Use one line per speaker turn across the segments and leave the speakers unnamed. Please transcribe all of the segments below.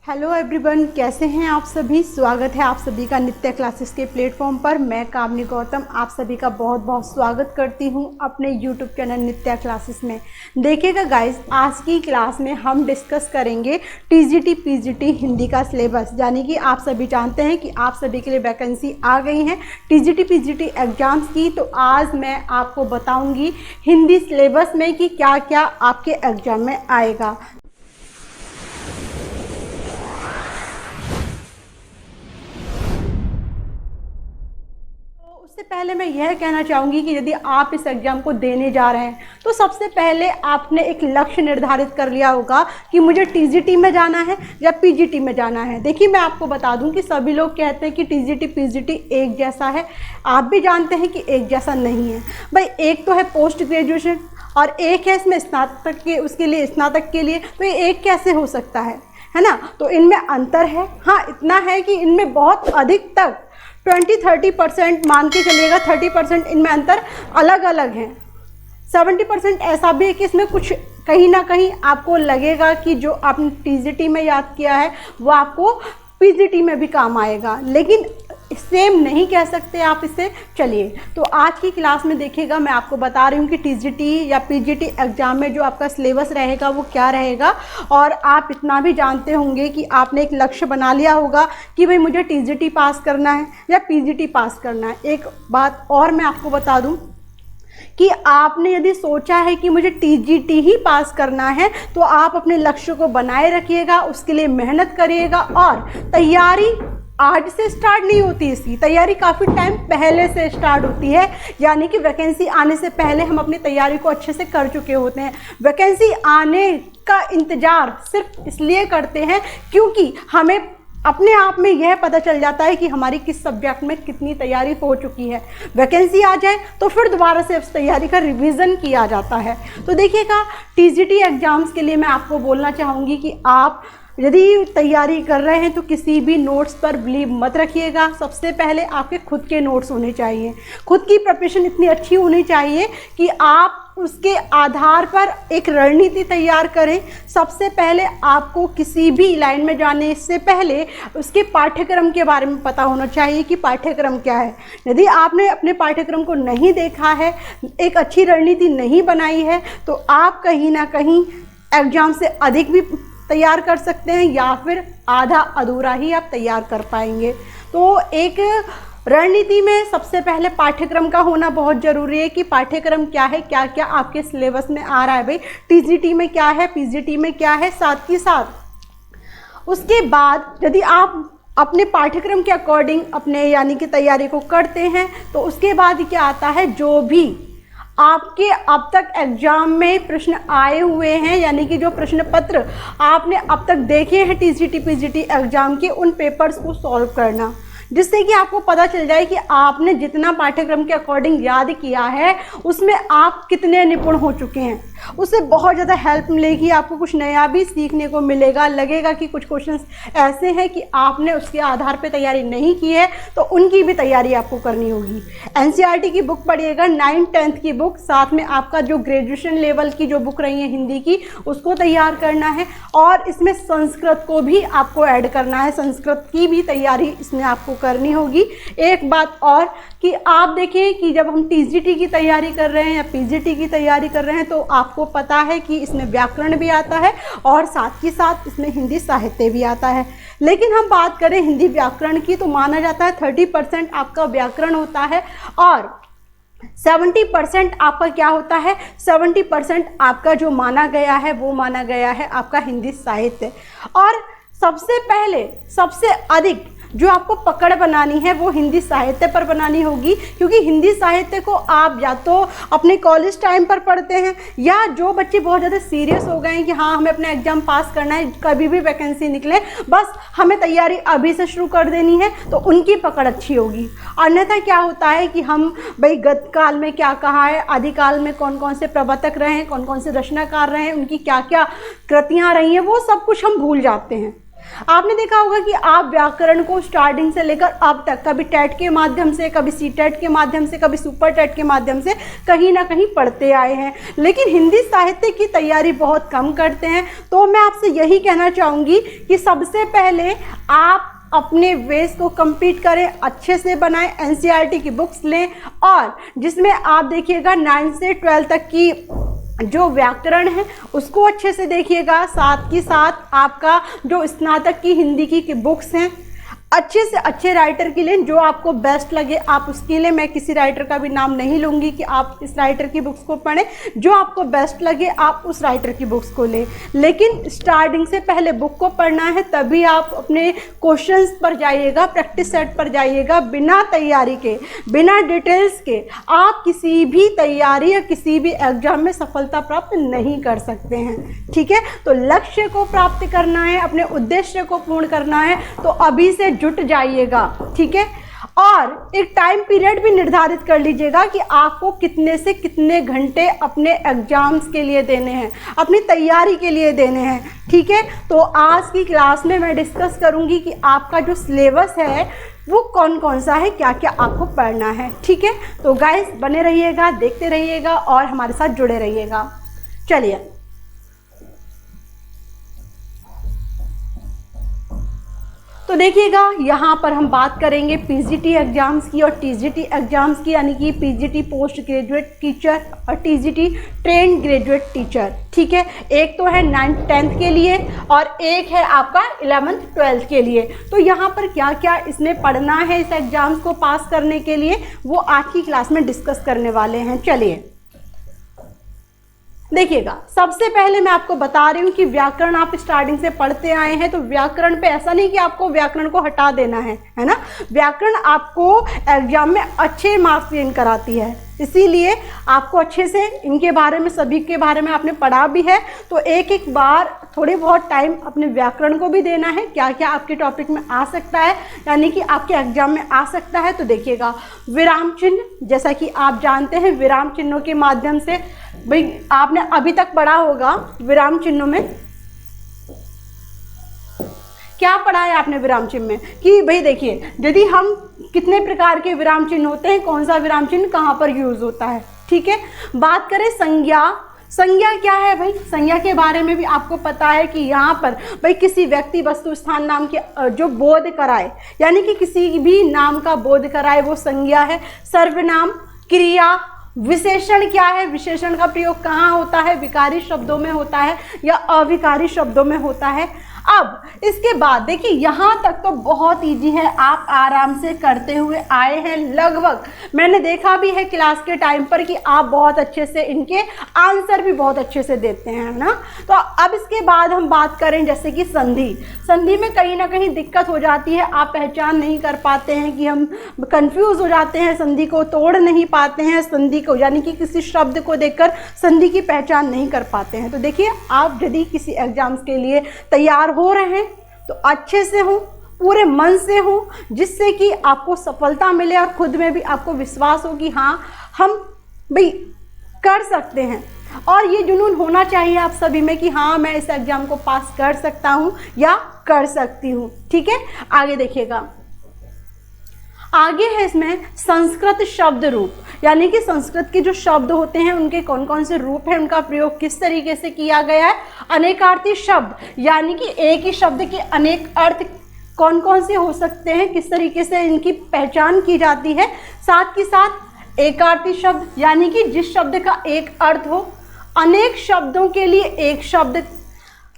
Hello everyone, कैसे हैं आप सभी। स्वागत है आप सभी का नित्य क्लासेस के प्लेटफॉर्म पर। मैं कामनी गौतम आप सभी का बहुत बहुत स्वागत करती हूं अपने यूट्यूब चैनल नित्य क्लासेस में। देखिएगा गाइस, आज की क्लास में हम डिस्कस करेंगे टीजीटी पीजीटी हिंदी का सिलेबस। यानी कि आप सभी जानते हैं कि आप सभी के लिए वैकेंसी आ गई हैं टीजीटी पीजीटी एग्जाम्स की। तो आज मैं आपको बताऊँगी हिंदी सिलेबस में कि क्या क्या आपके एग्जाम में आएगा। उससे पहले मैं यह कहना चाहूँगी कि यदि आप इस एग्ज़ाम को देने जा रहे हैं तो सबसे पहले आपने एक लक्ष्य निर्धारित कर लिया होगा कि मुझे टीजीटी में जाना है या पीजीटी में जाना है। देखिए, मैं आपको बता दूं कि सभी लोग कहते हैं कि टीजीटी पीजीटी एक जैसा है। आप भी जानते हैं कि एक जैसा नहीं है भाई। एक तो है पोस्ट ग्रेजुएशन और एक है इसमें स्नातक के, उसके लिए स्नातक के लिए। तो ये एक कैसे हो सकता है ना। तो इनमें अंतर है। हाँ, इतना है कि इनमें बहुत अधिक तक 20-30% मान के चलिएगा, 30% इनमें अंतर अलग अलग हैं। 70% ऐसा भी है कि इसमें कुछ कहीं ना कहीं आपको लगेगा कि जो आपने टीजीटी में याद किया है वो आपको पीजीटी में भी काम आएगा, लेकिन सेम नहीं कह सकते आप इसे। चलिए, तो आज की क्लास में देखिएगा, मैं आपको बता रही हूँ कि टीजीटी या पीजीटी एग्जाम में जो आपका सिलेबस रहेगा वो क्या रहेगा। और आप इतना भी जानते होंगे कि आपने एक लक्ष्य बना लिया होगा कि भाई मुझे टीजीटी पास करना है या पीजीटी पास करना है। एक बात और मैं आपको बता दूँ कि आपने यदि सोचा है कि मुझे टीजीटी ही पास करना है तो आप अपने लक्ष्य को बनाए रखिएगा, उसके लिए मेहनत करिएगा। और तैयारी आज से स्टार्ट नहीं होती, इसकी तैयारी काफ़ी टाइम पहले से स्टार्ट होती है। यानी कि वैकेंसी आने से पहले हम अपनी तैयारी को अच्छे से कर चुके होते हैं। वैकेंसी आने का इंतज़ार सिर्फ इसलिए करते हैं क्योंकि हमें अपने आप में यह पता चल जाता है कि हमारी किस सब्जेक्ट में कितनी तैयारी हो चुकी है। वैकेंसी आ जाए तो फिर दोबारा से उस तैयारी का रिवीजन किया जाता है। तो देखिएगा, टीजीटी एग्जाम्स के लिए मैं आपको बोलना चाहूँगी कि आप यदि तैयारी कर रहे हैं तो किसी भी नोट्स पर बिलीव मत रखिएगा। सबसे पहले आपके खुद के नोट्स होने चाहिए, खुद की प्रिपरेशन इतनी अच्छी होनी चाहिए कि आप उसके आधार पर एक रणनीति तैयार करें। सबसे पहले आपको किसी भी लाइन में जाने से पहले उसके पाठ्यक्रम के बारे में पता होना चाहिए कि पाठ्यक्रम क्या है। यदि आपने अपने पाठ्यक्रम को नहीं देखा है, एक अच्छी रणनीति नहीं बनाई है, तो आप कहीं ना कहीं एग्जाम से अधिक भी तैयार कर सकते हैं या फिर आधा अधूरा ही आप तैयार कर पाएंगे। तो एक रणनीति में सबसे पहले पाठ्यक्रम का होना बहुत ज़रूरी है कि पाठ्यक्रम क्या है, क्या क्या आपके सिलेबस में आ रहा है भाई, टीजीटी में क्या है, पीजीटी में क्या है। साथ ही साथ उसके बाद यदि आप अपने पाठ्यक्रम के अकॉर्डिंग अपने यानी कि तैयारी को करते हैं तो उसके बाद क्या आता है, जो भी आपके अब तक एग्जाम में प्रश्न आए हुए हैं, यानी कि जो प्रश्न पत्र आपने अब तक देखे हैं टीजीटी पीजीटी एग्जाम के, उन पेपर्स को सॉल्व करना, जिससे कि आपको पता चल जाए कि आपने जितना पाठ्यक्रम के अकॉर्डिंग याद किया है उसमें आप कितने निपुण हो चुके हैं। उससे बहुत ज़्यादा हेल्प मिलेगी, आपको कुछ नया भी सीखने को मिलेगा। लगेगा कि कुछ क्वेश्चंस ऐसे हैं कि आपने उसके आधार पे तैयारी नहीं की है, तो उनकी भी तैयारी आपको करनी होगी। एनसीईआरटी की बुक पढ़िएगा, 9th-10th की बुक, साथ में आपका जो ग्रेजुएशन लेवल की जो बुक रही है हिंदी की, उसको तैयार करना है। और इसमें संस्कृत को भी आपको ऐड करना है, संस्कृत की भी तैयारी इसमें आपको करनी होगी। एक बात और कि आप देखें कि जब हम टीजीटी की तैयारी कर रहे हैं या पीजीटी की तैयारी कर रहे हैं तो आपको पता है कि इसमें व्याकरण भी आता है और साथ ही साथ इसमें हिंदी साहित्य भी आता है। लेकिन हम बात करें हिंदी व्याकरण की तो माना जाता है 30% आपका व्याकरण होता है और 70% आपका क्या होता है, 70% आपका जो माना गया है वो माना गया है आपका हिंदी साहित्य। और सबसे पहले सबसे अधिक जो आपको पकड़ बनानी है वो हिंदी साहित्य पर बनानी होगी, क्योंकि हिंदी साहित्य को आप या तो अपने कॉलेज टाइम पर पढ़ते हैं या जो बच्चे बहुत ज़्यादा सीरियस हो गए हैं कि हाँ हमें अपना एग्जाम पास करना है, कभी भी वैकेंसी निकले बस हमें तैयारी अभी से शुरू कर देनी है, तो उनकी पकड़ अच्छी होगी। अन्यथा क्या होता है कि हम भाई गत काल में क्या कहा है, आदिकाल में कौन कौन से प्रवर्तक रहे हैं, कौन कौन से रचनाकार रहे हैं, उनकी क्या क्या कृतियाँ रही हैं, वो सब कुछ हम भूल जाते हैं। आपने देखा होगा कि आप व्याकरण को स्टार्टिंग से लेकर अब तक कभी टेट के माध्यम से, कभी सी टेट के माध्यम से, कभी सुपर टेट के माध्यम से कहीं ना कहीं पढ़ते आए हैं, लेकिन हिंदी साहित्य की तैयारी बहुत कम करते हैं। तो मैं आपसे यही कहना चाहूँगी कि सबसे पहले आप अपने वेस को कंप्लीट करें, अच्छे से बनाएं, एनसीईआरटी की बुक्स लें और जिसमें आप देखिएगा 9 से 12 तक की जो व्याकरण है उसको अच्छे से देखिएगा। साथ ही साथ आपका जो स्नातक की हिंदी की बुक्स हैं अच्छे से अच्छे राइटर के लिए जो आपको बेस्ट लगे आप उसके लिए, मैं किसी राइटर का भी नाम नहीं लूँगी कि आप इस राइटर की बुक्स को पढ़ें, जो आपको बेस्ट लगे आप उस राइटर की बुक्स को लें। लेकिन स्टार्टिंग से पहले बुक को पढ़ना है, तभी आप अपने क्वेश्चंस पर जाइएगा, प्रैक्टिस सेट पर जाइएगा। बिना तैयारी के, बिना डिटेल्स के आप किसी भी तैयारी या किसी भी एग्जाम में सफलता प्राप्त नहीं कर सकते हैं। ठीक है, तो लक्ष्य को प्राप्त करना है, अपने उद्देश्य को पूर्ण करना है, तो अभी से जुट जाइएगा। ठीक है, और एक टाइम पीरियड भी निर्धारित कर लीजिएगा कि आपको कितने से कितने घंटे अपने एग्जाम्स के लिए देने हैं, अपनी तैयारी के लिए देने हैं। ठीक है, तो आज की क्लास में मैं डिस्कस करूंगी कि आपका जो सिलेबस है वो कौन कौन सा है, क्या क्या आपको पढ़ना है। ठीक है, तो गाइस बने रहिएगा, देखते रहिएगा और हमारे साथ जुड़े रहिएगा। चलिए, तो देखिएगा यहाँ पर हम बात करेंगे पीजीटी एग्जाम्स की और टीजीटी एग्जाम्स की, यानी कि पीजीटी पोस्ट ग्रेजुएट टीचर और टीजीटी ट्रेंड ग्रेजुएट टीचर। ठीक है, एक तो है 9th 10th के लिए और एक है आपका 11th 12th के लिए। तो यहाँ पर क्या क्या इसमें पढ़ना है इस एग्जाम्स को पास करने के लिए, वो आज की क्लास में डिस्कस करने वाले हैं। चलिए देखिएगा, सबसे पहले मैं आपको बता रही हूँ कि व्याकरण आप स्टार्टिंग से पढ़ते आए हैं, तो व्याकरण पे ऐसा नहीं कि आपको व्याकरण को हटा देना है ना। व्याकरण आपको एग्जाम में अच्छे मार्क्स गेन कराती है, इसीलिए आपको अच्छे से इनके बारे में, सभी के बारे में आपने पढ़ा भी है, तो एक एक बार थोड़े बहुत टाइम अपने व्याकरण को भी देना है, क्या क्या आपके टॉपिक में आ सकता है, यानी कि आपके एग्जाम में आ सकता है। तो देखिएगा, विराम चिन्ह, जैसा कि आप जानते हैं विराम चिन्हों के माध्यम से, भाई आपने अभी तक पढ़ा होगा विराम चिन्हों में क्या पढ़ा है आपने विराम चिन्ह में, कि भाई देखिए यदि हम कितने प्रकार के विराम चिन्ह होते हैं, कौन सा विराम चिन्ह कहाँ पर यूज होता है। ठीक है, बात करें संज्ञा, संज्ञा क्या है भाई, संज्ञा के बारे में भी आपको पता है कि यहाँ पर भाई किसी व्यक्ति वस्तु स्थान नाम के जो बोध कराए, यानी कि किसी भी नाम का बोध कराए वो संज्ञा है। सर्वनाम, क्रिया, विशेषण क्या है, विशेषण का प्रयोग कहाँ होता है, विकारी शब्दों में होता है या अविकारी शब्दों में होता है। अब इसके बाद देखिए, यहाँ तक तो बहुत इजी है, आप आराम से करते हुए आए हैं लगभग, मैंने देखा भी है क्लास के टाइम पर कि आप बहुत अच्छे से इनके आंसर भी बहुत अच्छे से देते हैं ना। तो अब इसके बाद हम बात करें जैसे कि संधि, संधि में कहीं ना कहीं दिक्कत हो जाती है, आप पहचान नहीं कर पाते हैं, कि हम कंफ्यूज हो जाते हैं, संधि को तोड़ नहीं पाते हैं, संधि को यानी कि किसी शब्द को देखकर संधि की पहचान नहीं कर पाते हैं। तो देखिए, आप यदि किसी एग्जाम्स के लिए तैयार हो रहे हैं तो अच्छे से हो, पूरे मन से हो, जिससे कि आपको सफलता मिले और खुद में भी आपको विश्वास हो कि हाँ हम भाई कर सकते हैं। और ये जुनून होना चाहिए आप सभी में कि हाँ मैं इस एग्जाम को पास कर सकता हूँ या कर सकती हूँ। ठीक है, आगे देखिएगा, आगे है इसमें संस्कृत शब्द रूप, यानी कि संस्कृत के जो शब्द होते हैं उनके कौन कौन से रूप हैं, उनका प्रयोग किस तरीके से किया गया है। अनेकार्थी शब्द, यानी कि एक ही शब्द के अनेक अर्थ कौन कौन से हो सकते हैं, किस तरीके से इनकी पहचान की जाती है। साथ ही साथ एकार्थी शब्द, यानी कि जिस शब्द का एक अर्थ हो, अनेक शब्दों के लिए एक शब्द,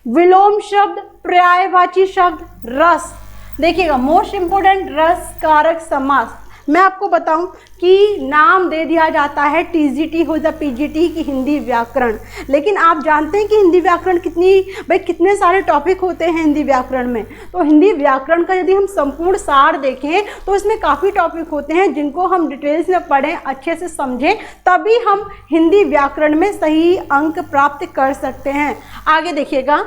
विलोम शब्द, पर्यायवाची शब्द, रस। देखिएगा, मोस्ट इंपोर्टेंट रस कारक समास। मैं आपको बताऊं कि नाम दे दिया जाता है टीजीटी हो या पीजीटी की हिंदी व्याकरण, लेकिन आप जानते हैं कि हिंदी व्याकरण कितने सारे टॉपिक होते हैं हिंदी व्याकरण में। तो हिंदी व्याकरण का यदि हम संपूर्ण सार देखें तो इसमें काफ़ी टॉपिक होते हैं जिनको हम डिटेल्स में पढ़ें, अच्छे से समझें, तभी हम हिंदी व्याकरण में सही अंक प्राप्त कर सकते हैं। आगे देखिएगा,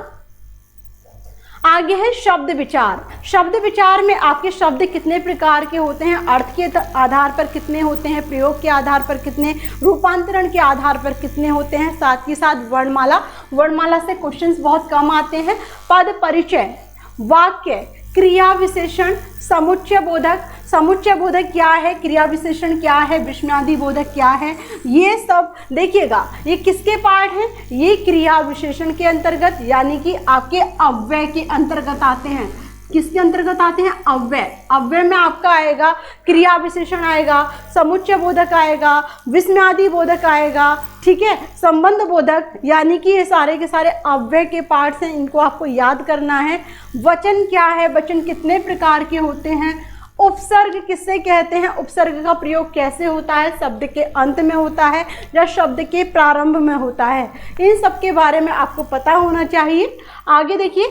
आगे है शब्द विचार। शब्द विचार में आपके शब्द कितने प्रकार के होते हैं, अर्थ के आधार पर कितने होते हैं, प्रयोग के आधार पर कितने, रूपांतरण के आधार पर कितने होते हैं। साथ ही साथ वर्णमाला, वर्णमाला से क्वेश्चंस बहुत कम आते हैं। पद परिचय, वाक्य, क्रिया विशेषण, समुच्चय बोधक। समुच्चय बोधक क्या है, क्रिया विशेषण क्या है, विस्मयादि बोधक क्या है, ये सब देखिएगा। ये किसके पार्ट हैं, ये क्रिया विशेषण के अंतर्गत, यानी कि आपके अव्यय के अंतर्गत आते हैं। किसके अंतर्गत आते हैं, अव्यय। अव्यय में आपका आएगा क्रिया विशेषण आएगा, समुच्चय बोधक आएगा, विस्मयादि बोधक आएगा, ठीक है, संबंध बोधक, यानी कि ये सारे के सारे अव्यय के पार्ट्स हैं, इनको आपको याद करना है। वचन क्या है, वचन कितने प्रकार के होते हैं, उपसर्ग किससे कहते हैं, उपसर्ग का प्रयोग कैसे होता है, शब्द के अंत में होता है या शब्द के प्रारंभ में होता है, इन सब के बारे में आपको पता होना चाहिए। आगे देखिए,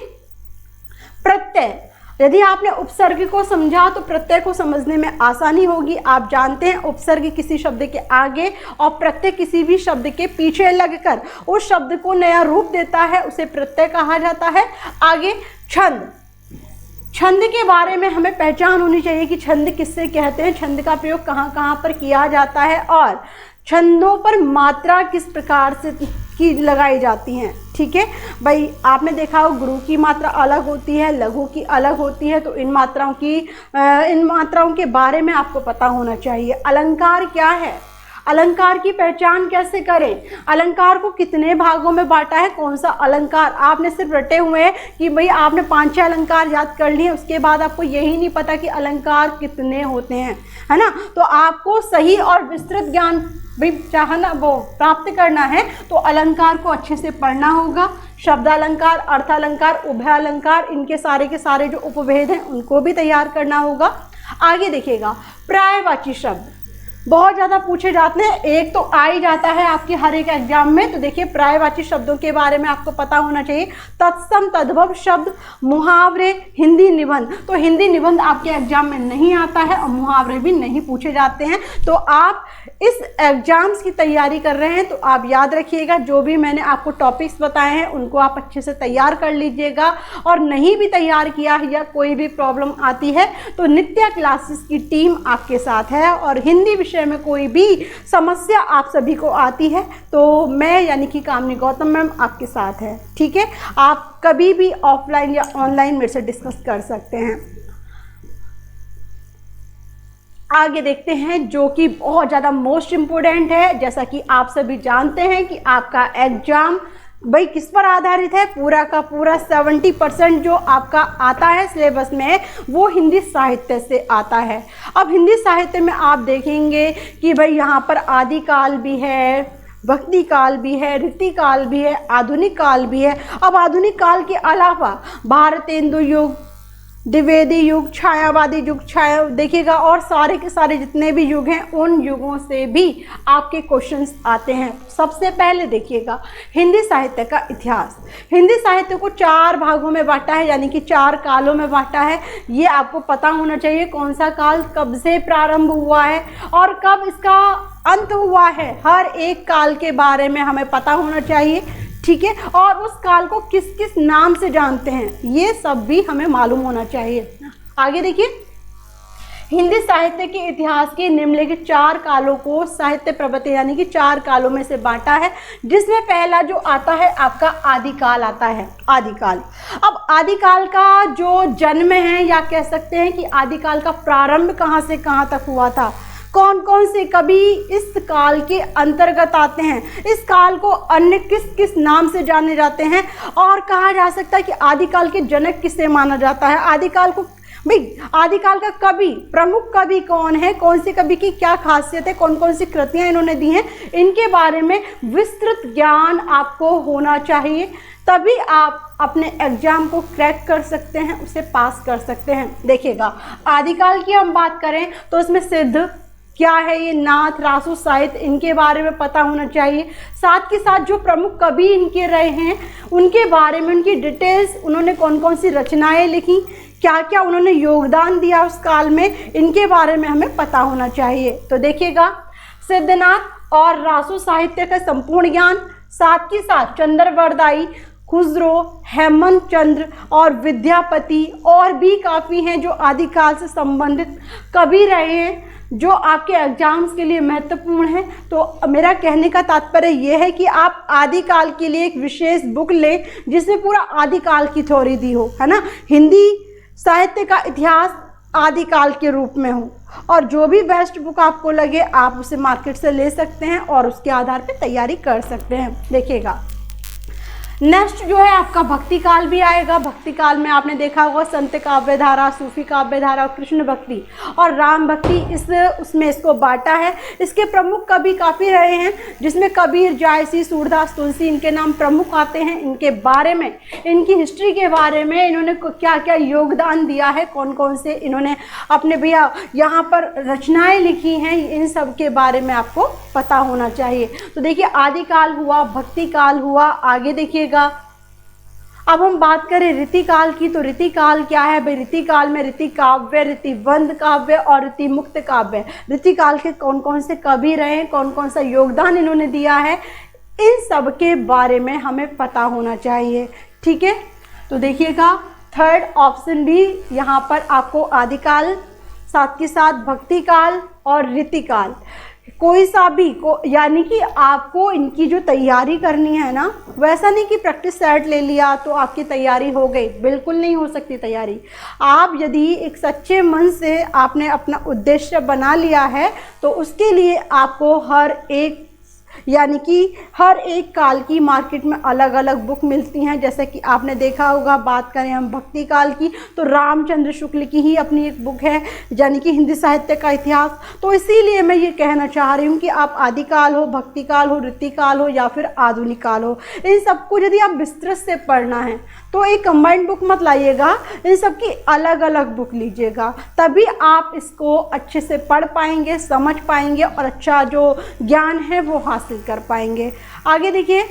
प्रत्यय। यदि आपने उपसर्ग को समझा तो प्रत्यय को समझने में आसानी होगी। आप जानते हैं उपसर्ग किसी शब्द के आगे और प्रत्यय किसी भी शब्द के पीछे लगकर उस शब्द को नया रूप देता है, उसे प्रत्यय कहा जाता है। आगे छंद। छंद के बारे में हमें पहचान होनी चाहिए कि छंद किससे कहते हैं, छंद का प्रयोग कहाँ कहाँ पर किया जाता है और छंदों पर मात्रा किस प्रकार से की लगाई जाती हैं। ठीक है भाई, आपने देखा हो गुरु की मात्रा अलग होती है, लघु की अलग होती है, तो इन मात्राओं के बारे में आपको पता होना चाहिए। अलंकार क्या है, अलंकार की पहचान कैसे करें, अलंकार को कितने भागों में बांटा है, कौन सा अलंकार, आपने सिर्फ रटे हुए हैं कि भाई आपने 5-6 अलंकार याद कर लिए, उसके बाद आपको यही नहीं पता कि अलंकार कितने होते हैं, है ना। तो आपको सही और विस्तृत ज्ञान भाई चाहना वो प्राप्त करना है तो अलंकार को अच्छे से पढ़ना होगा। शब्द अलंकार, अर्थ अलंकार, उभय अलंकार, इनके सारे के सारे जो उपभेद हैं उनको भी तैयार करना होगा। आगे देखिएगा, पर्यायवाची शब्द बहुत ज़्यादा पूछे जाते हैं, एक तो आ ही जाता है आपके हर एक एग्जाम में। तो देखिए पर्यायवाची शब्दों के बारे में आपको पता होना चाहिए। तत्सम, तद्भव शब्द, मुहावरे, हिंदी निबंध। तो हिंदी निबंध आपके एग्जाम में नहीं आता है और मुहावरे भी नहीं पूछे जाते हैं। तो आप इस एग्जाम्स की तैयारी कर रहे हैं तो आप याद रखिएगा, जो भी मैंने आपको टॉपिक्स बताए हैं उनको आप अच्छे से तैयार कर लीजिएगा। और नहीं भी तैयार किया है या कोई भी प्रॉब्लम आती है तो नित्या क्लासेस की टीम आपके साथ है, और हिंदी विषय में कोई भी समस्या आप सभी को आती है तो मैं यानी कि कामनी गौतम मैम आपके साथ है। ठीक है, आप कभी भी ऑफलाइन या ऑनलाइन मेरे से डिस्कस कर सकते हैं। आगे देखते हैं जो कि बहुत ज़्यादा मोस्ट इम्पोर्टेंट है। जैसा कि आप सभी जानते हैं कि आपका एग्जाम भाई किस पर आधारित है, पूरा का पूरा 70% जो आपका आता है सिलेबस में वो हिंदी साहित्य से आता है। अब हिंदी साहित्य में आप देखेंगे कि भाई यहाँ पर आदिकाल भी है, भक्ति काल भी है, रीति काल भी है, आधुनिक काल भी है। अब आधुनिक काल के अलावा भारतेंदु युग, द्विवेदी युग, छायावादी युग, छाया देखिएगा, और सारे के सारे जितने भी युग हैं उन युगों से भी आपके क्वेश्चंस आते हैं। सबसे पहले देखिएगा हिंदी साहित्य का इतिहास। हिंदी साहित्य को 4 भागों में बांटा है, यानी कि 4 कालों में बांटा है। ये आपको पता होना चाहिए कौन सा काल कब से प्रारंभ हुआ है और कब इसका अंत हुआ है। हर एक काल के बारे में हमें पता होना चाहिए। ठीक है, और उस काल को किस किस नाम से जानते हैं ये सब भी हमें मालूम होना चाहिए। आगे देखिए, हिंदी साहित्य के इतिहास के निम्नलिखित 4 कालों को साहित्य प्रवृत्ति यानी कि 4 कालों में से बांटा है, जिसमें पहला जो आता है आपका आदिकाल आता है। आदिकाल, अब आदिकाल का जो जन्म है या कह सकते हैं कि आदिकाल का प्रारंभ कहाँ से कहाँ तक हुआ था, कौन कौन से कवि इस काल के अंतर्गत आते हैं, इस काल को अन्य किस किस नाम से जाने जाते हैं, और कहा जा सकता है कि आदिकाल के जनक किसे माना जाता है। आदिकाल को भाई आदिकाल का कवि, प्रमुख कवि कौन है, कौन से कवि की क्या खासियत है, कौन कौन सी कृतियां इन्होंने दी हैं, इनके बारे में विस्तृत ज्ञान आपको होना चाहिए। तभी आप अपने एग्जाम को क्रैक कर सकते हैं, उसे पास कर सकते हैं। देखिएगा, आदिकाल की हम बात करें तो उसमें सिद्ध क्या है, ये नाथ, रासु, साहित्य, इनके बारे में पता होना चाहिए। साथ के साथ जो प्रमुख कवि इनके रहे हैं उनके बारे में, उनकी डिटेल्स, उन्होंने कौन कौन सी रचनाएं लिखी, क्या क्या उन्होंने योगदान दिया उस काल में, इनके बारे में हमें पता होना चाहिए। तो देखिएगा, सिद्धनाथ और रासु साहित्य का संपूर्ण ज्ञान, साथ के साथ चंद्रवरदाई, खुसरो, हेमंत चंद्र और विद्यापति और भी काफ़ी हैं जो आदिकाल से संबंधित कवि रहे हैं। जो आपके एग्जाम्स के लिए महत्वपूर्ण है। तो मेरा कहने का तात्पर्य यह है कि आप आदिकाल के लिए एक विशेष बुक लें जिसमें पूरा आदिकाल की थ्योरी दी हो, है ना, हिंदी साहित्य का इतिहास आदिकाल के रूप में हो, और जो भी बेस्ट बुक आपको लगे आप उसे मार्केट से ले सकते हैं और उसके आधार पर तैयारी कर सकते हैं। देखिएगा, नेक्स्ट जो है आपका भक्ति काल भी आएगा। भक्ति काल में आपने देखा होगा संत काव्य धारा, सूफी काव्य धारा, कृष्ण भक्ति और राम भक्ति, उसमें इसको बांटा है। इसके प्रमुख कवि काफ़ी रहे हैं, जिसमें कबीर, जायसी, सूरदास, तुलसी इनके नाम प्रमुख आते हैं। इनके बारे में, इनकी हिस्ट्री के बारे में, इन्होंने क्या क्या योगदान दिया है, कौन कौन से इन्होंने अपने भैया यहाँ पर रचनाएँ लिखी हैं, इन सब के बारे में आपको पता होना चाहिए। तो देखिए, आदिकाल हुआ, भक्ति काल हुआ, आगे देखिए। अब हम बात करें रीतिकाल की, तो रीतिकाल क्या है भाई? रीतिकाल में रीति काव्य, रीतिबंध काव्य और रीति मुक्त काव्य, रीतिकाल के कौन कौन से कवि रहे, कौन कौन सा योगदान इन्होंने दिया है, इन सब के बारे में हमें पता होना चाहिए। ठीक है, तो देखिएगा, थर्ड ऑप्शन भी यहाँ पर आपको आदिकाल, साथ के साथ भक्ति काल और रीतिकाल, कोई सा भी यानी कि आपको इनकी जो तैयारी करनी है ना, वैसा नहीं कि प्रैक्टिस सेट ले लिया तो आपकी तैयारी हो गई, बिल्कुल नहीं हो सकती तैयारी। आप यदि एक सच्चे मन से आपने अपना उद्देश्य बना लिया है तो उसके लिए आपको हर एक यानी कि हर एक काल की मार्केट में अलग अलग बुक मिलती हैं। जैसे कि आपने देखा होगा, बात करें हम भक्ति काल की तो रामचंद्र शुक्ल की ही अपनी एक बुक है, यानी कि हिंदी साहित्य का इतिहास। तो इसीलिए मैं ये कहना चाह रही हूँ कि आप आदिकाल हो, भक्ति काल हो, रीतिकाल हो या फिर आधुनिक काल हो, इन सबको यदि आप विस्तृत से पढ़ना है तो एक कंबाइंड बुक मत लाइएगा, इन सब की अलग अलग बुक लीजिएगा, तभी आप इसको अच्छे से पढ़ पाएंगे, समझ पाएंगे और अच्छा जो ज्ञान है वो हासिल कर पाएंगे। आगे देखिए,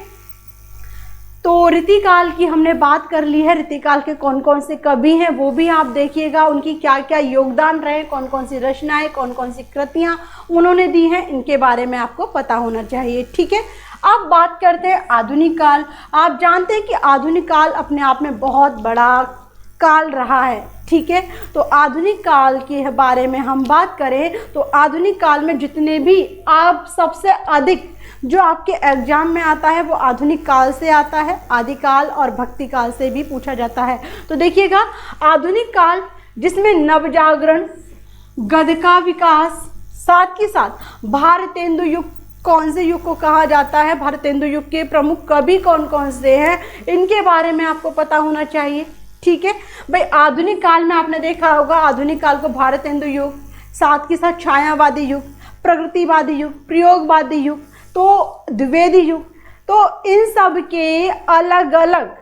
तो रीतिकाल की हमने बात कर ली है। रीतिकाल के कौन कौन से कवि हैं वो भी आप देखिएगा, उनकी क्या क्या योगदान रहे, कौन कौन सी रचनाएं, कौन कौन सी कृतियाँ उन्होंने दी हैं, इनके बारे में आपको पता होना चाहिए। ठीक है, अब बात करते हैं आधुनिक काल। आप जानते हैं कि आधुनिक काल अपने आप में बहुत बड़ा काल रहा है। ठीक है, तो आधुनिक काल के बारे में हम बात करें तो आधुनिक काल में जितने भी आप सबसे अधिक जो आपके एग्जाम में आता है वो आधुनिक काल से आता है, आदिकाल और भक्ति काल से भी पूछा जाता है। तो देखिएगा, आधुनिक काल जिसमें नवजागरण, गद्य का विकास, साथ ही साथ भारतेंदु युग, कौन से युग को कहा जाता है, भारतेंदु युग के प्रमुख कवि कौन कौन से हैं, इनके बारे में आपको पता होना चाहिए। ठीक है भाई, आधुनिक काल में आपने देखा होगा, आधुनिक काल को भारतेंदु युग, साथ के साथ छायावादी युग, प्रगतिवादी युग, प्रयोगवादी युग, तो द्विवेदी युग, तो इन सब के अलग अलग,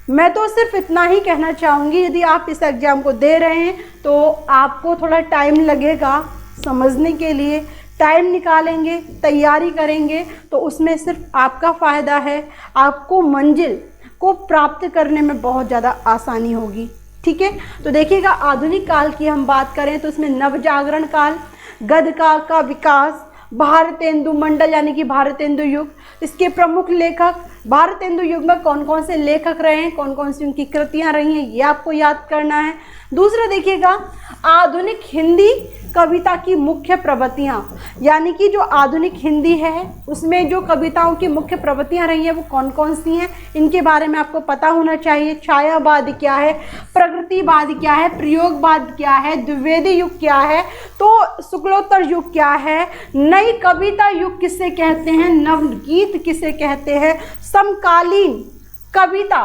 मैं तो सिर्फ इतना ही कहना चाहूँगी, यदि आप इस एग्ज़ाम को दे रहे हैं तो आपको थोड़ा टाइम लगेगा समझने के लिए, टाइम निकालेंगे, तैयारी करेंगे तो उसमें सिर्फ आपका फ़ायदा है, आपको मंजिल को प्राप्त करने में बहुत ज़्यादा आसानी होगी। ठीक है, तो देखिएगा, आधुनिक काल की हम बात करें तो इसमें नवजागरण काल, गद्य का विकास, भारतेंदु मंडल यानी कि भारतेंदु युग, इसके प्रमुख लेखक, भारतेंदु युग में कौन कौन से लेखक रहे हैं, कौन कौन सी उनकी कृतियां रही हैं, ये आपको याद करना है। दूसरा देखिएगा, आधुनिक हिंदी कविता की मुख्य प्रवृत्तियाँ, यानी कि जो आधुनिक हिंदी है उसमें जो कविताओं की मुख्य प्रवृत्तियाँ रही हैं वो कौन कौन सी हैं, इनके बारे में आपको पता होना चाहिए। छायावाद क्या है, प्रगतिवाद क्या है, प्रयोगवाद क्या है, द्विवेदी युग क्या है, तो शुक्लोत्तर युग क्या है, नई कविता युग किसे कहते हैं, नवगीत किसे कहते हैं, समकालीन कविता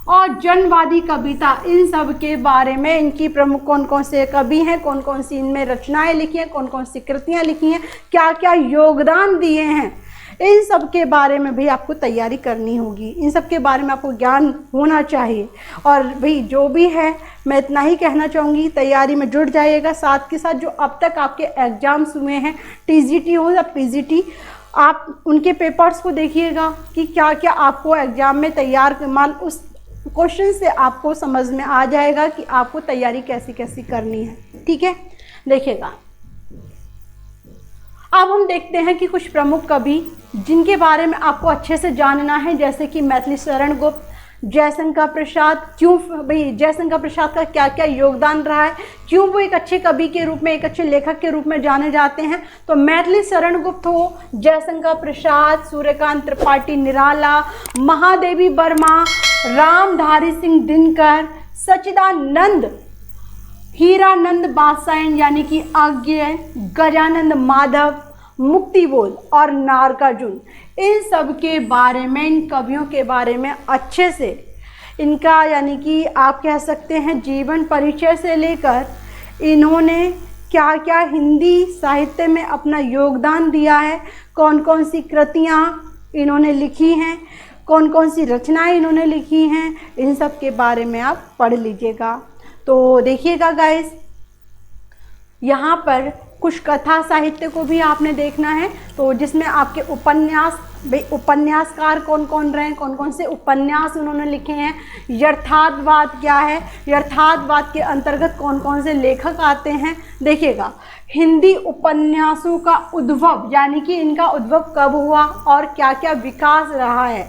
और जनवादी कविता, इन सब के बारे में, इनकी प्रमुख कौन कौन से कवि हैं, कौन कौन सी इनमें रचनाएं लिखी हैं, कौन कौन सी कृतियां लिखी हैं, क्या क्या योगदान दिए हैं, इन सब के बारे में भी आपको तैयारी करनी होगी, इन सब के बारे में आपको ज्ञान होना चाहिए। और भाई जो भी है मैं इतना ही कहना चाहूँगी, तैयारी में जुट जाइएगा। साथ के साथ जो अब तक आपके एग्ज़ाम्स हुए हैं, टीजीटी हो या पीजीटी, आप उनके पेपर्स को देखिएगा कि क्या क्या आपको एग्ज़ाम में तैयार, मान उस क्वेश्चन से आपको समझ में आ जाएगा कि आपको तैयारी कैसी कैसी करनी है। ठीक है, देखिएगा, अब हम देखते हैं कि कुछ प्रमुख कवि जिनके बारे में आपको अच्छे से जानना है, जैसे कि मैथिली शरण गुप्त, जयशंकर प्रसाद क्यों, भाई जयशंकर प्रसाद का क्या क्या योगदान रहा है, क्यों वो एक अच्छे कवि के रूप में, एक अच्छे लेखक के रूप में जाने जाते हैं। तो मैथिली शरण गुप्त हो, जयशंकर प्रसाद, सूर्यकांत त्रिपाठी निराला, महादेवी वर्मा, रामधारी सिंह दिनकर, सच्चिदानंद हीरानंद बादशाह यानी कि अज्ञेय, गजानंद माधव, मुक्तिबोध और नागार्जुन, इन सब के बारे में, इन कवियों के बारे में अच्छे से इनका यानी कि आप कह सकते हैं जीवन परिचय से लेकर इन्होंने क्या क्या हिंदी साहित्य में अपना योगदान दिया है, कौन कौन सी कृतियाँ इन्होंने लिखी हैं, कौन कौन सी रचनाएं इन्होंने लिखी हैं, इन सब के बारे में आप पढ़ लीजिएगा। तो देखिएगा गाइस, यहाँ पर कुछ कथा साहित्य को भी आपने देखना है, तो जिसमें आपके उपन्यास, भाई उपन्यासकार कौन कौन रहे हैं, कौन कौन से उपन्यास उन्होंने लिखे हैं, यथार्थवाद क्या है, यथार्थवाद के अंतर्गत कौन कौन से लेखक आते हैं। देखिएगा, हिंदी उपन्यासों का उद्भव यानी कि इनका उद्भव कब हुआ और क्या क्या विकास रहा है,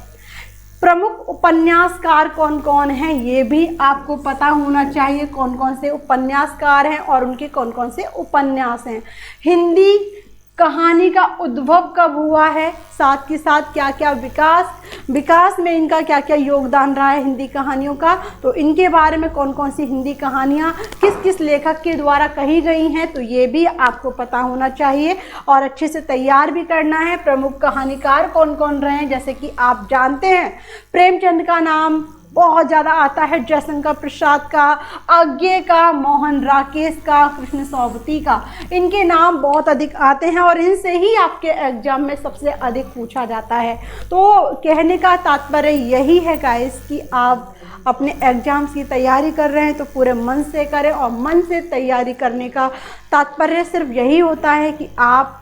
प्रमुख उपन्यासकार कौन कौन हैं ये भी आपको पता होना चाहिए, कौन कौन से उपन्यासकार हैं और उनके कौन कौन से उपन्यास हैं। हिंदी कहानी का उद्भव कब हुआ है, साथ के साथ क्या क्या विकास में इनका क्या क्या योगदान रहा है हिंदी कहानियों का, तो इनके बारे में कौन कौन सी हिंदी कहानियाँ किस किस लेखक के द्वारा कही गई हैं, तो ये भी आपको पता होना चाहिए और अच्छे से तैयार भी करना है। प्रमुख कहानीकार कौन कौन रहे हैं, जैसे कि आप जानते हैं प्रेमचंद का नाम बहुत ज़्यादा आता है, जयशंकर प्रसाद का, अज्ञेय का, मोहन राकेश का, कृष्ण सौभती का, इनके नाम बहुत अधिक आते हैं और इनसे ही आपके एग्जाम में सबसे अधिक पूछा जाता है। तो कहने का तात्पर्य यही है गाइस कि आप अपने एग्जाम्स की तैयारी कर रहे हैं तो पूरे मन से करें, और मन से तैयारी करने का तात्पर्य सिर्फ यही होता है कि आप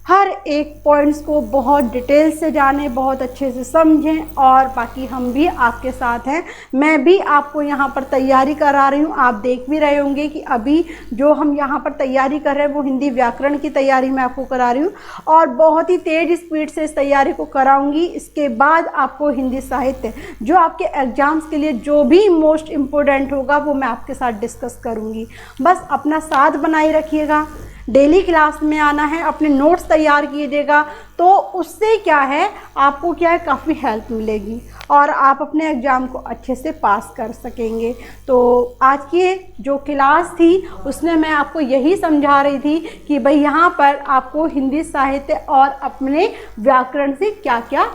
हर एक पॉइंट्स को बहुत डिटेल से जानें, बहुत अच्छे से समझें, और बाकी हम भी आपके साथ हैं। मैं भी आपको यहाँ पर तैयारी करा रही हूँ, आप देख भी रहे होंगे कि अभी जो हम यहाँ पर तैयारी कर रहे हैं वो हिंदी व्याकरण की तैयारी मैं आपको करा रही हूँ और बहुत ही तेज़ स्पीड से इस तैयारी को कराऊँगी। इसके बाद आपको हिंदी साहित्य जो आपके एग्जाम्स के लिए जो भी मोस्ट इम्पोर्टेंट होगा वो मैं आपके साथ डिस्कस करूँगी। बस अपना साथ बनाए रखिएगा, डेली क्लास में आना है, अपने नोट्स तैयार कीजिएगा, तो उससे क्या है आपको क्या है काफ़ी हेल्प मिलेगी और आप अपने एग्ज़ाम को अच्छे से पास कर सकेंगे। तो आज की जो क्लास थी उसमें मैं आपको यही समझा रही थी कि भाई यहाँ पर आपको हिंदी साहित्य और अपने व्याकरण से क्या क्या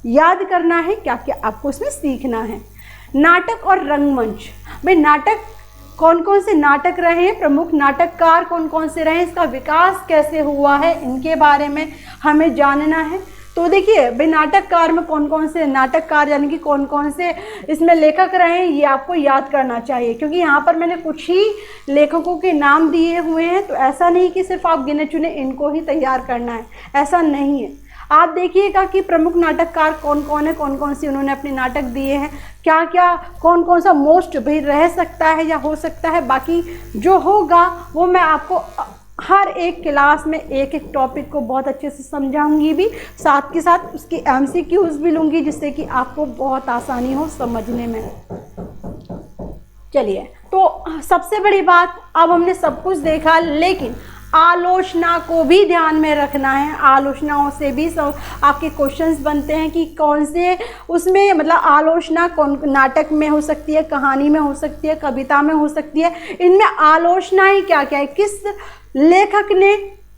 याद करना है, क्या क्या आपको उसमें सीखना है। नाटक और रंगमंच, भाई नाटक कौन कौन से नाटक रहे हैं, प्रमुख नाटककार कौन कौन से रहे, इसका विकास कैसे हुआ है, इनके बारे में हमें जानना है। तो देखिए भाई नाटककार में कौन कौन से नाटककार यानी कि कौन कौन से इसमें लेखक रहे हैं ये आपको याद करना चाहिए, क्योंकि यहाँ पर मैंने कुछ ही लेखकों के नाम दिए हुए हैं। तो ऐसा नहीं कि सिर्फ आप गिने चुने इनको ही तैयार करना है, ऐसा नहीं है। आप देखिएगा कि प्रमुख नाटककार कौन कौन है, कौन कौन से उन्होंने अपने नाटक दिए हैं, क्या क्या कौन कौन सा मोस्ट भी रह सकता है या हो सकता है। बाकी जो होगा वो मैं आपको हर एक क्लास में एक एक टॉपिक को बहुत अच्छे से समझाऊंगी भी, साथ के साथ उसकी MCQs भी लूँगी जिससे कि आपको बहुत आसानी हो समझने में। चलिए, तो सबसे बड़ी बात, अब हमने सब कुछ देखा, लेकिन आलोचना को भी ध्यान में रखना है। आलोचनाओं से भी सब आपके क्वेश्चंस बनते हैं कि कौन से उसमें मतलब आलोचना कौन नाटक में हो सकती है, कहानी में हो सकती है, कविता में हो सकती है। इनमें आलोचनाएं क्या क्या है, किस लेखक ने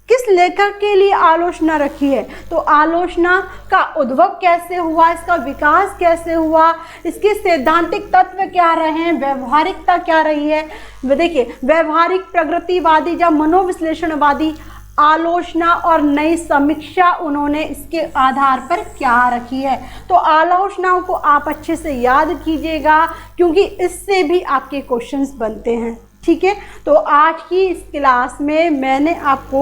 किस लेखक के लिए आलोचना रखी है, तो आलोचना का उद्भव कैसे हुआ, इसका विकास कैसे हुआ, इसके सैद्धांतिक तत्व क्या रहे हैं, व्यवहारिकता क्या रही है। देखिए, व्यवहारिक प्रगतिवादी या मनोविश्लेषणवादी आलोचना और नई समीक्षा उन्होंने इसके आधार पर क्या रखी है। तो आलोचनाओं को आप अच्छे से याद कीजिएगा क्योंकि इससे भी आपके क्वेश्चंस बनते हैं। ठीक है। तो आज की इस क्लास में मैंने आपको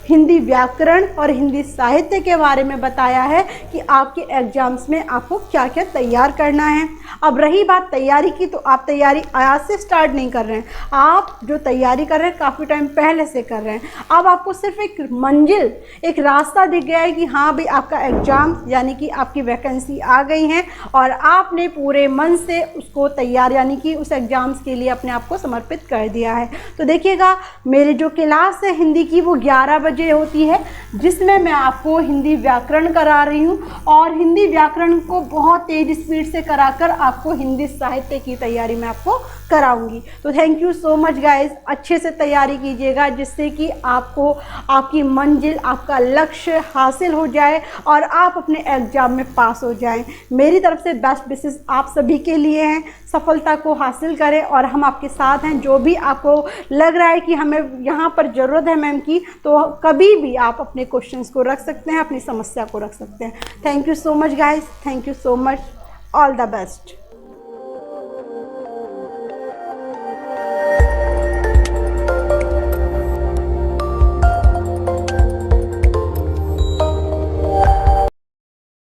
हिंदी व्याकरण और हिंदी साहित्य के बारे में बताया है कि आपके एग्जाम्स में आपको क्या क्या तैयार करना है। अब रही बात तैयारी की, तो आप तैयारी आज से स्टार्ट नहीं कर रहे हैं, आप जो तैयारी कर रहे हैं काफ़ी टाइम पहले से कर रहे हैं। अब आपको सिर्फ एक मंजिल, एक रास्ता दिख गया है कि हाँ भाई आपका एग्ज़ाम यानी कि आपकी वैकेंसी आ गई है और आपने पूरे मन से उसको तैयार यानी कि उस एग्ज़ाम्स के लिए अपने आप को समर्पित कर दिया है। तो देखिएगा मेरी जो क्लास है हिंदी की वो 11 बजे होती है, जिसमें मैं आपको हिंदी व्याकरण करा रही हूँ और हिंदी व्याकरण को बहुत तेज़ स्पीड से कराकर आपको हिंदी साहित्य की तैयारी मैं आपको कराऊंगी। तो thank you so much guys, अच्छे से तैयारी कीजिएगा जिससे कि आपको आपकी मंजिल, आपका लक्ष्य हासिल हो जाए और आप अपने एग्ज़ाम में पास हो जाएं। मेरी तरफ से बेस्ट विशेस आप सभी के लिए हैं, सफलता को हासिल करें और हम आपके साथ हैं। जो भी आपको लग रहा है कि हमें यहाँ पर ज़रूरत है मैम की, तो कभी भी आप अपने क्वेश्चंस को रख सकते हैं, अपनी समस्या को रख सकते हैं। Thank you so much guys, thank you so much, all the best.